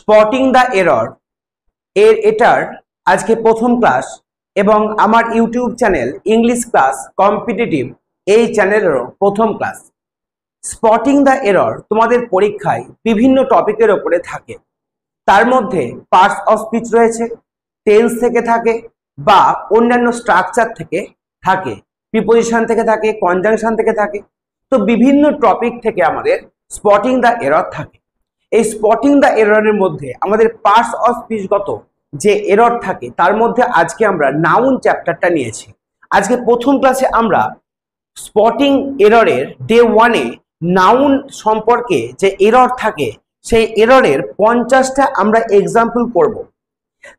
Spotting the error এটার আজকে প্রথম ক্লাস এবং আমার YouTube channel English class competitive এই চ্যানেলেরও প্রথম ক্লাস। স্পটিং দ্য এরর তোমাদের পরীক্ষায় বিভিন্ন টপিকের ওপরে থাকে, তার মধ্যে পার্টস অফ স্পিচ রয়েছে, টেন্স থেকে থাকে বা অন্যান্য স্ট্রাকচার থেকে থাকে, প্রিপোজিশন থেকে থাকে, কনজাংশন থেকে থাকে। তো বিভিন্ন টপিক থেকে আমাদের স্পটিং দ্য এরর থাকে। এই স্পটিং দ্য এররের মধ্যে আমাদের পার্টস অফ স্পিচগত যে এরর থাকে তার মধ্যে আজকে আমরা নাউন চ্যাপ্টারটা নিয়েছি। আজকে প্রথম ক্লাসে আমরা স্পটিং এররের ডে 1-এ নাউন সম্পর্কে যে এরর থাকে সেই এররের 50টা আমরা এক্সাম্পল করব।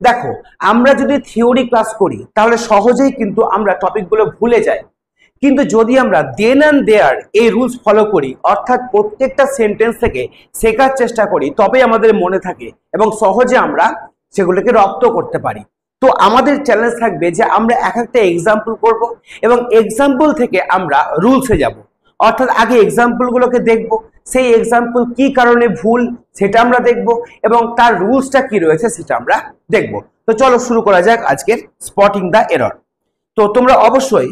দেখো, আমরা যদি থিওরি ক্লাস করি তাহলে সহজেই কিন্তু আমরা টপিকগুলো ভুলে যাই, কিন্তু যদি আমরা দেন অ্যান্ড দেয়ার এই রুলস ফলো করি, অর্থাৎ প্রত্যেকটা সেন্টেন্স থেকে শেখার চেষ্টা করি, তবে আমাদের মনে থাকে এবং সহজে আমরা সেগুলোকে রপ্ত করতে পারি। তো আমাদের চ্যালেঞ্জ থাকবে যে আমরা এক একটা এক্সাম্পল করব এবং এক্সাম্পল থেকে আমরা রুলসে যাব, অর্থাৎ আগে এক্সাম্পলগুলোকে দেখব, সেই এক্সাম্পল কি কারণে ভুল সেটা আমরা দেখব এবং তার রুলসটা কি রয়েছে সেটা আমরা দেখব। তো চলো শুরু করা যাক আজকের স্পটিং দ্য এরর। তো তোমরা অবশ্যই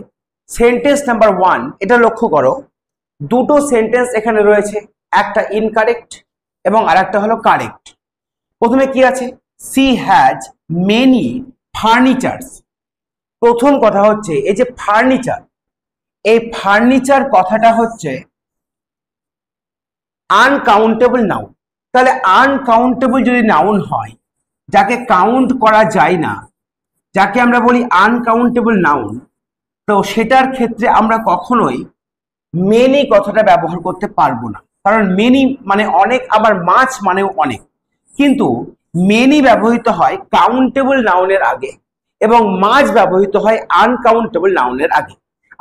সেন্টেন্স নাম্বার 1 এটা লক্ষ্য করো, দুটো সেন্টেন্স এখানে রয়েছে, একটা ইনকারেক্ট এবং আরেকটা হলো কারেক্ট। প্রথমে কি আছে? She has many furnitures. প্রথম কথা হচ্ছে এই যে ফার্নিচার, এই ফার্নিচার কথাটা হচ্ছে আনকাউন্টেবল নাউন। তাহলে আনকাউন্টেবল যদি নাউন হয়, যাকে কাউন্ট করা যায় না, যাকে আমরা বলি আনকাউন্টেবল নাউন, তো সেটার ক্ষেত্রে আমরা কখনোই মেনি কথাটা ব্যবহার করতে পারবো না, কারণ মেনি মানে অনেক, আবার মাছ মানেও অনেক। কিন্তু মেনি ব্যবহৃত হয় কাউন্টেবল নাউনের আগে এবং মাছ ব্যবহৃত হয় আনকাউন্টেবল নাউনের আগে।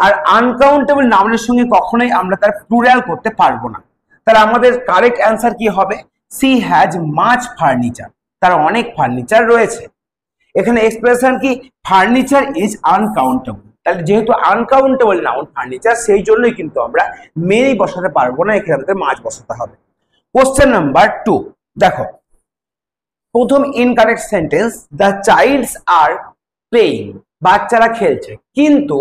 আর আনকাউন্টেবল নাউনের সঙ্গে কখনোই আমরা তার প্লুরাল করতে পারবো না। তাহলে আমাদের কারেক্ট অ্যান্সার কি হবে? সি হ্যাজ মাচ ফার্নিচার, তার অনেক ফার্নিচার রয়েছে। এখানে এক্সপ্রেশন কি? Furniture is uncountable. তাহলে যেহেতু আনকাউন্টেবল নাউন ফার্নিচার, সেই জন্যই কিন্তু আমরা মেনি বসাতে পারবো না, এখানে আমাদের মাছ বসাতে হবে। কোশ্চেন নাম্বার 2 দেখো, প্রথম incorrect sentence, the childs are playing, বাচ্চারা খেলছে, কিন্তু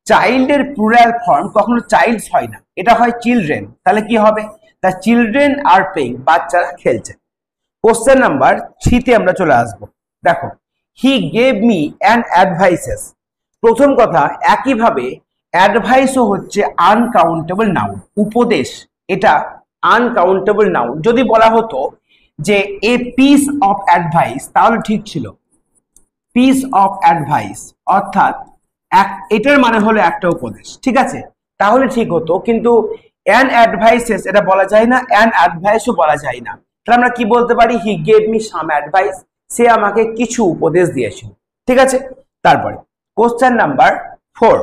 চাইল্ডের প্লুরাল ফর্ম কখনো চাইল্ডস হয় না, এটা হয় চিলড্রেন। তাহলে কি হবে? দ্য চিলড্রেন আর প্লেইং, বাচ্চারা খেলছে। কোশ্চেন নাম্বার 3-তে আমরা চলে আসবো। দেখো, হি গেভ মি অ্যান অ্যাডভাইসেস। প্রথম কথা, একইভাবে অ্যাডভাইসও হচ্ছে আনকাউন্টেবল নাউন, উপদেশ, এটা আনকাউন্টেবল নাউন। যদি বলা হতো যে এ পিস অফ অ্যাডভাইস, তাহলে ঠিক ছিল, পিস অফ অ্যাডভাইস অর্থাৎ এটার মানে হলো একটা উপদেশ, ঠিক আছে, তাহলে ঠিক হতো। কিন্তু অ্যান অ্যাডভাইসেস এটা বলা যায় না, অ্যান অ্যাডভাইসও বলা যায় না। তাহলে আমরা কি বলতে পারি? He gave me some advice, সে আমাকে কিছু উপদেশ দিয়েছিল, ঠিক আছে। তারপরে question number 4,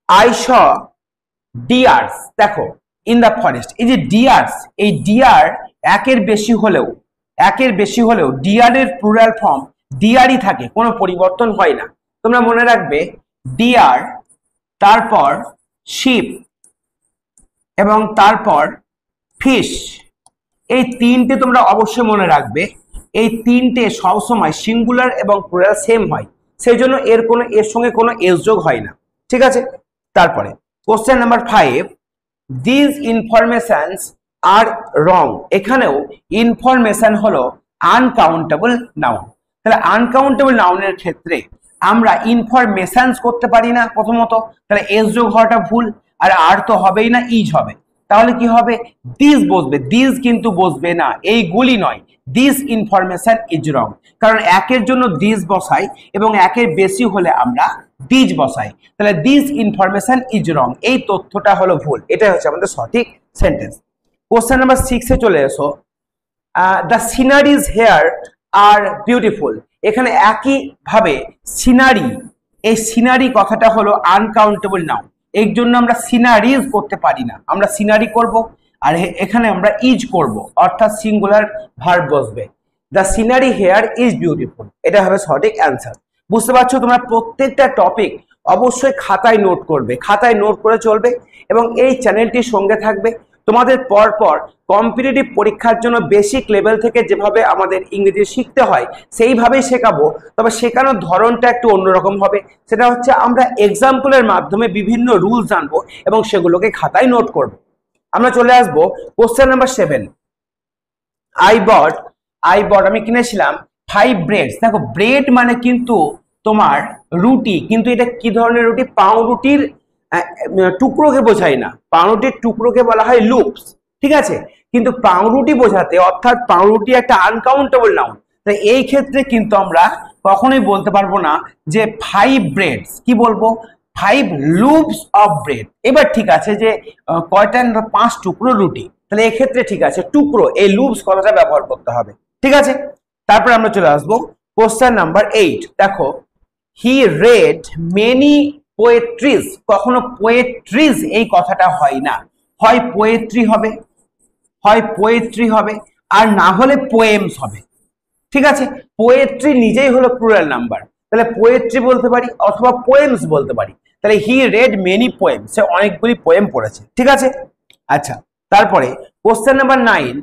I saw deers. দেখো, ইন দ্য ফরেস্ট, এই যে ডিয়ার্স, এই ডিয়ার একের বেশি হলেও ডিয়ারের প্লুরাল ফর্ম ডিয়ারই থাকে, কোনো পরিবর্তন হয় না। তোমরা মনে রাখবে ডিয়ার, তারপর শিপ এবং তারপর ফিশ, এই তিনটে তোমরা অবশ্যই মনে রাখবে। এই তিনটে সবসময় সিঙ্গুলার এবং প্লুরাল সেম হয়, সেই জন্য এর সঙ্গে কোনো এস যোগ হয় না, ঠিক আছে। তারপরে কোশ্চেন নাম্বার 5, দিস ইনফরমেশনস আর রং। এখানেও ইনফরমেশন হলো আনকাউন্টেবল নাউন। তাহলে আনকাউন্টেবল নাউনের ক্ষেত্রে আমরা ইনফরমেশনস করতে পারি না প্রথমত, তাহলে এস যোগ হওয়াটা ভুল, আর তো হবেই না, ইজ হবে। তাহলে কি হবে? দিস বসবে, দিস কিন্তু বসবে না, এইগুলি নয়, দিস ইনফরমেশন ইজ রং, কারণ একের জন্য দিস বসাই এবং একের বেশি হলে আমরা দিজ বসাই। তাহলে দিস ইনফরমেশন ইজ রং, এই তথ্যটা হলো ভুল, এটাই হচ্ছে আমাদের সঠিক সেন্টেন্স। কোশ্চেন নাম্বার 6-এ চলে এসো, the sceneries here are beautiful. এখানে একইভাবে সিনারি, এই সিনারি কথাটা হলো আনকাউন্টেবল নাউন, এর জন্য আমরা সিনারিজ করতে পারি না, আমরা সিনারি করব, আর এখানে আমরা ইজ করব, অর্থাৎ সিঙ্গুলার ভার্ব বসবে। The scenery hair is beautiful, এটা হবে সঠিক অ্যান্সার। বুঝতে পারছো? তোমরা প্রত্যেকটা টপিক অবশ্যই খাতায় নোট করবে, খাতায় নোট করে চলবে এবং এই চ্যানেলটির সঙ্গে থাকবে। তোমাদের পরপর কম্পিটিটিভ পরীক্ষার জন্য বেসিক লেভেল থেকে যেভাবে আমাদের ইংরেজি শিখতে হয় সেইভাবেই শেখাবো, তবে শেখানোর ধরনটা একটু অন্যরকম হবে। সেটা হচ্ছে আমরা এক্সাম্পলের মাধ্যমে বিভিন্ন রুলস জানবো এবং সেগুলোকে খাতায় নোট করব। আমরা চলে আসবো কোশ্চেন নাম্বার 7। আই বট আমি কিনেছিলাম 5 ব্রেডস। দেখো ব্রেড মানে কিন্তু তোমার রুটি, কিন্তু এটা কি ধরনের রুটি? পাউরুটির টুকরোকে বোঝায় না, পাউরুটির টুকরোকে বলা হয় লুপস, ঠিক আছে? কিন্তু পাউরুটি বোঝাতে, অর্থাৎ পাউরুটি একটা আনকাউন্টেবল নাউন, তাই এই ক্ষেত্রে কিন্তু আমরা কখনোই বলতে পারবো না যে 5 ব্রেডস, কি বলবো? 5 লুপস অফ ব্রেড। এবার ঠিক আছে যে কয়টা? 5 টুকরো রুটি, তাহলে এক্ষেত্রে ঠিক আছে টুকরো, এই লুপস কথাটা ব্যবহার করতে হবে, ঠিক আছে? তারপর আমরা চলে আসবো কোশ্চেন নাম্বার 8। দেখো হি রেড মেনি পোয়েট্রিজ। কখনো পোয়েট্রিজ এই কথাটা হয় না, হয় পোয়েট্রি হবে, হয় পোয়েট্রি হবে, আর না হলে পোয়েমস হবে, ঠিক আছে? পোয়েট্রি নিজেই হলো প্লুরাল নাম্বার, তাহলে পোয়েট্রি বলতে পারি অথবা পোয়েমস বলতে পারি। তাহলে হি রেড মেনি পোয়েমস, সে অনেকগুলি পোয়েম পড়েছে, ঠিক আছে? আচ্ছা, তারপরে কোশ্চেন নাম্বার 9।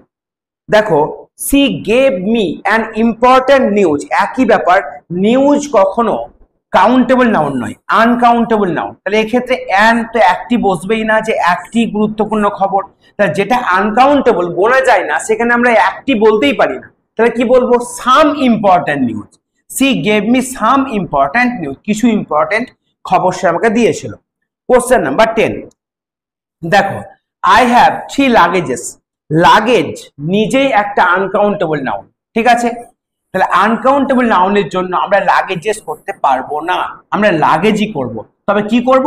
দেখো C gave me an important news. একই ব্যাপার, নিউজ কখনো কাউন্টেবল নাউন নয়, আনকাউন্টেবল নাউন। তাহলে এক্ষেত্রে অ্যান তো একটি বসবেই না, যে একটি গুরুত্বপূর্ণ খবর। তাহলে যেটা আনকাউন্টেবল, গোনা যায় না, সেখানে আমরা একটি বলতেই পারি না, তাহলে কি বলবো? Some important news. C gave me some important news, কিছু ইম্পর্টেন্ট খবর সে আমাকে দিয়েছিল। Question number 10। দেখো আই হ্যাভ 3 লাগেজেস। লাগেজ নিজেই একটা আনকাউন্টেবল নাউন, ঠিক আছে? তাহলে আনকাউন্টেবল নাউনের জন্য আমরা লাগেজেস করতে পারবো না, আমরা লাগেজই করব। তবে কি করব?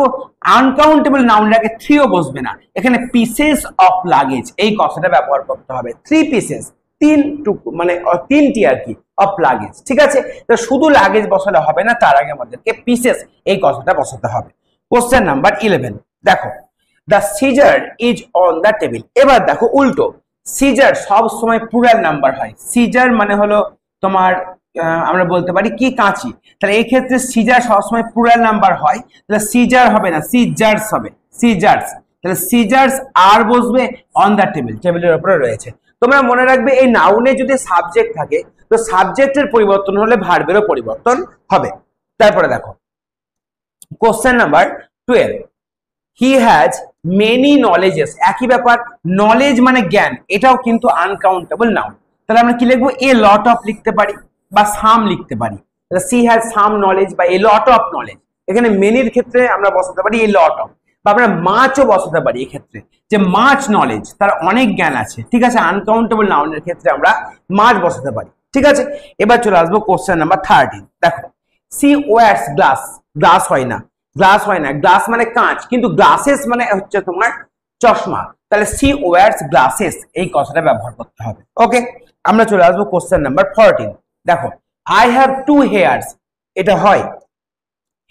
আনকাউন্টেবল নাউনের আগে 3ও বসবে না, এখানে পিসেস অফ লাগেজ এই কথাটা ব্যবহার করতে হবে। 3 পিসেস, 3 টুকরো, মানে 3টি আর কি অফ লাগেজ, ঠিক আছে? তো শুধু লাগেজ বসালে হবে না, তার আগে আমাদেরকে পিসেস এই কথাটা বসাতে হবে। Question number 11। দেখো the scissor is on the table. এবার দেখো উল্টো, সিজার সব সময় প্লুরাল নাম্বার হয়। সিজার মানে হলো তোমার আমরা বলতে পারি কি? কাঁচি। তাহলে এই ক্ষেত্রে সিজার সবসময় প্লুরাল নাম্বার হয়, তাহলে সিজার হবে না, সিজার্স হবে, সিজার্স। তাহলে সিজার্স আর বসবে অন দ্য টেবিল, টেবিলের উপরে রয়েছে। তোমরা মনে রাখবে এই নাউনে যদি সাবজেক্ট থাকে তো সাবজেক্টের পরিবর্তন হলে ভার্বেরও পরিবর্তন হবে। তারপরে দেখো question number 12। He has many knowledges. একই ব্যাপার, নলেজ মানে জ্ঞান, এটাও কিন্তু আনকাউন্টেবল নাউন। তাহলে আমরা কি লিখবো? এ লট অফ লিখতে পারি বা সাম লিখতে পারি। তাহলে সি হ্যাজ সাম নলেজ বা এ লট অফ নলেজ। এখানে মেনির ক্ষেত্রে আমরা বসাতে পারি এ লট অফ, বা আমরা মাছও বসাতে পারি এক্ষেত্রে, যে মাছ নলেজ, তার অনেক জ্ঞান আছে, ঠিক আছে? আনকাউন্টেবল নাউনের ক্ষেত্রে আমরা মাছ বসাতে পারি, ঠিক আছে? এবার চলে আসবো কোশ্চেন নাম্বার 13। দেখো সি ওয়ার্স গ্লাস। গ্লাস হয় না, গ্লাস হয় না, গ্লাস মানে কাঁচ, কিন্তু গ্লাসেস মানে হচ্ছে তোমার চশমা। তাহলে সি ওয়ার্স গ্লাসেস এই কথাটা ব্যবহার করতে হবে। ওকে, আমরা চলে আসবো কোশ্চেন নাম্বার 14। দেখো আই হ্যাভ 2 হেয়ার্স। এটা হয়,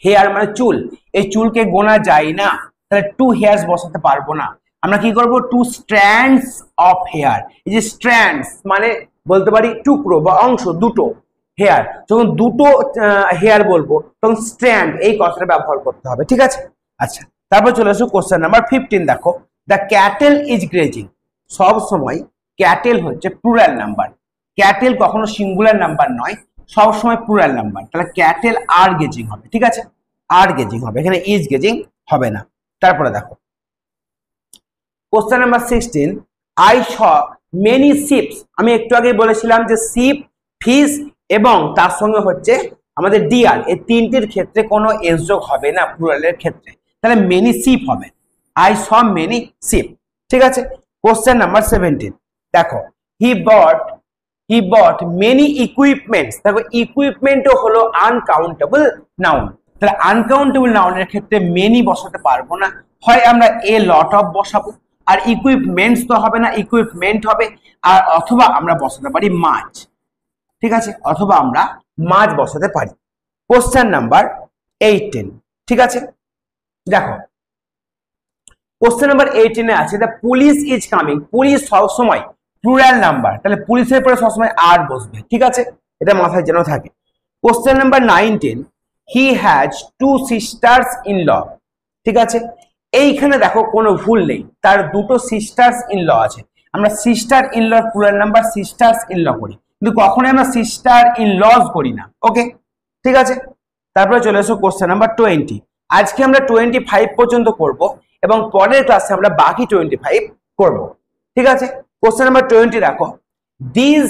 হেয়ার মানে চুল, এই চুলকে গোনা যায় না, তাহলে 2 হেয়ার্স বসাতে পারবো না। আমরা কি করব? 2 স্ট্র্যান্ডস অফ হেয়ার। এই যে স্ট্র্যান্ডস মানে বলতে পারি টুকরো বা অংশ, দুটো হেয়ার। যখন দুটো হেয়ার বলবো তখন স্ট্র্যান্ড এই কথাটা ব্যবহার করতে হবে, ঠিক আছে? আচ্ছা, তারপর চলে আসো কোশ্চেন নাম্বার 15। দেখো দ্য ক্যাটেল ইজ গ্রেজিং। সব সময় ক্যাটেল হচ্ছে প্লুরাল নাম্বার, ক্যাটেল কখনো সিঙ্গুলার নাম্বার নয়, সব সময় প্লুরাল নাম্বার। তাহলে ক্যাটেল আর গেজিং হবে, ঠিক আছে? আর গেজিং হবে, এখানে ইজ গেজিং হবে না। তারপরে দেখো question number 16। I saw many ships. আমি একটু আগে বলেছিলাম যে শিপ, ফিশ এবং তার সঙ্গে হচ্ছে আমাদের ডিয়ার, এই তিনটির ক্ষেত্রে কোনো এস যোগ হবে না প্লুরালের ক্ষেত্রে, তাহলে মেনি শিপ হবে। আই স মেনি শিপ, ঠিক আছে? Question number 17। দেখো হি বট মেনি ইকুইপমেন্টস। দেখো ইকুইপমেন্টও হলো আনকাউন্টেবল নাউন, তাহলে আনকাউন্টেবল নাউনের ক্ষেত্রে মেনি বসাতে পারবো না, হয় আমরা এ লট অফ বসাবো, আর ইকুইপমেন্টস তো হবে না, ইকুইপমেন্ট হবে, আর অথবা আমরা বসাতে পারি মাছ, ঠিক আছে? অথবা আমরা মাছ বসাতে পারি। কোশ্চেন নাম্বার 18, ঠিক আছে? দেখো কোশ্চেন নাম্বার 18 আছে the police is coming. Police সবসময় প্লুরাল নাম্বার, তাহলে পুলিশের পরে সবসময় আর বসবে, ঠিক আছে? এটা মাথায় যেন থাকে। Question number 19। He has 2 sisters in law. ঠিক আছে, এইখানে দেখো কোনো ভুল নেই, তার দুটো সিস্টার্স ইন ল আছে। আমরা sister in law plural number sisters in law করি, কিন্তু কখনোই আমরা সিস্টার ইন লজ করি না। ওকে, ঠিক আছে। তারপরে চলে এসো কোশ্চেন নাম্বার 20। আজকে আমরা 25 পর্যন্ত করব এবং পরের ক্লাসে আমরা বাকি 25 করব, ঠিক আছে। কোশ্চেন নাম্বার 20 দেখো, this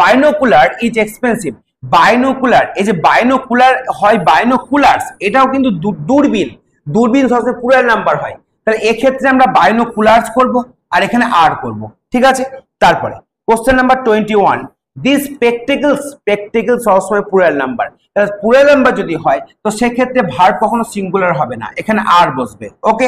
binocular is expensive. Binocular, এই যে বাইনোকুলার হয় বাইনোকুলার্স, এটাও কিন্তু দূরবীন। দূরবীন সবসময় প্লুরাল নাম্বার হয়, তাহলে এক্ষেত্রে আমরা বাইনোকুলার্স করব আর এখানে আর করব, ঠিক আছে। তারপরে কোশ্চেন নাম্বার 21, দিস স্পেকটেকলস। স্পেকটেকলস সবসময় প্লুরাল নাম্বার, তাহলে প্লুরাল নাম্বার যদি হয় তো সেক্ষেত্রে ভার্ব কখনো সিঙ্গুলার হবে না, এখানে আর বসবে। ওকে,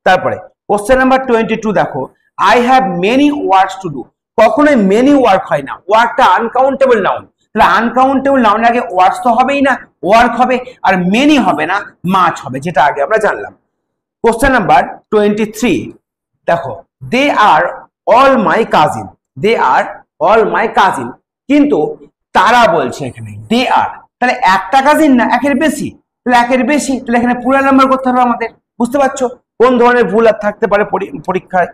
তারপরে কোশ্চেন নাম্বার 22 দেখো, I have many works to do. কখনোই মেনি ওয়ার্ক হয় না, ওয়ার্কটা আনকাউন্টেবল নাউন, তাহলে আনকাউন্টেবল নাউন আগে ওয়ার্কস তো হবেই না, ওয়ার্ক হবে, আর মেনি হবে না, মাছ হবে, যেটা আগে আমরা জানলাম। কোশ্চেন নাম্বার 23 দেখো, they are all my cousin. They are all my cousin, কিন্তু তারা বলছে এখানে দে আর, তাহলে একটা কাজিন না, একের বেশি, তাহলে একের বেশি, তাহলে এখানে প্লুরাল নাম্বার করতে হবে আমাদের। বুঝতে পারছো কোন ধরনের ভুল আর থাকতে পারে পরীক্ষায়?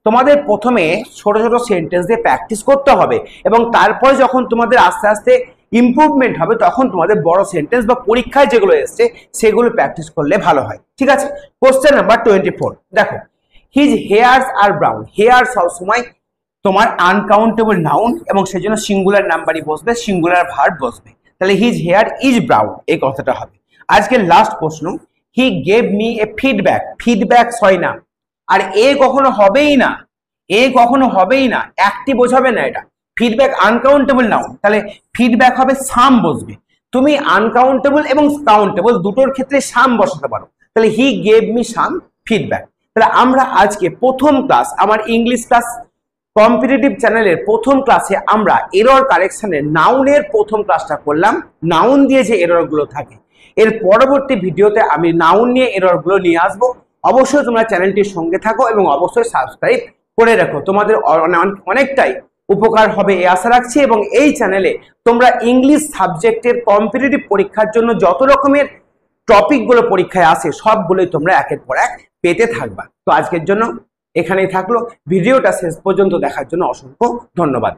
তোমাদের প্রথমে ছোট ছোট সেন্টেন্স দিয়ে প্র্যাকটিস করতে হবে এবং তারপরে যখন তোমাদের আস্তে আস্তে ইমপ্রুভমেন্ট হবে তখন তোমাদের বড় সেন্টেন্স বা পরীক্ষায় যেগুলো এসছে সেগুলো প্র্যাকটিস করলে ভালো হয়, ঠিক আছে। কোশ্চেন নাম্বার 24 দেখো, হিজ হেয়ার্স আর ব্রাউন। হেয়ার সবসময় তোমার আনকাউন্টেবল নাউন এবং সেজন্য সিঙ্গুলার নাম্বারই বসবে, সিঙ্গুলার ভার্ব বসবে, তাহলে হিজ হেয়ার ইজ ব্রাউন, এই কথাটা হবে। আজকে লাস্ট প্রশ্ন, হি gave me a feedback. Feedback হয় না, আর এ কখনো হবেই না, এ কখনো হবেই না, একটি বোঝাবে না এটা। ফিডব্যাক আনকাউন্টেবল নাউন, তাহলে ফিডব্যাক হবে সাম বসবে। তুমি আনকাউন্টেবল এবং কাউন্টেবল দুটোর ক্ষেত্রে সাম বসাতে পারো, তাহলে হি গেভ মি সাম ফিডব্যাক। তাহলে আমরা আজকে প্রথম ক্লাস, আমার ইংলিশ ক্লাস কম্পিটিটিভ চ্যানেলের প্রথম ক্লাসে আমরা এরর কারেকশনের নাউনের প্রথম ক্লাসটা করলাম। নাউন দিয়ে যে এরর গুলো থাকে, এর পরবর্তী ভিডিওতে আমি নাউন নিয়ে এরর গুলো নিয়ে আসবো। অবশ্যই তোমরা চ্যানেলটির সঙ্গে থাকো এবং অবশ্যই সাবস্ক্রাইব করে রাখো, তোমাদের অনেকটাই উপকার হবে এই আশা রাখছি। এবং এই চ্যানেলে তোমরা ইংলিশ সাবজেক্টের কম্পিটিটিভ পরীক্ষার জন্য যত রকমের টপিকগুলো পরীক্ষায় আসে সবগুলোই তোমরা একের পর এক পেতে থাকবা। তো আজকের জন্য এখানেই থাকলো, ভিডিওটা শেষ পর্যন্ত দেখার জন্য অসংখ্য ধন্যবাদ।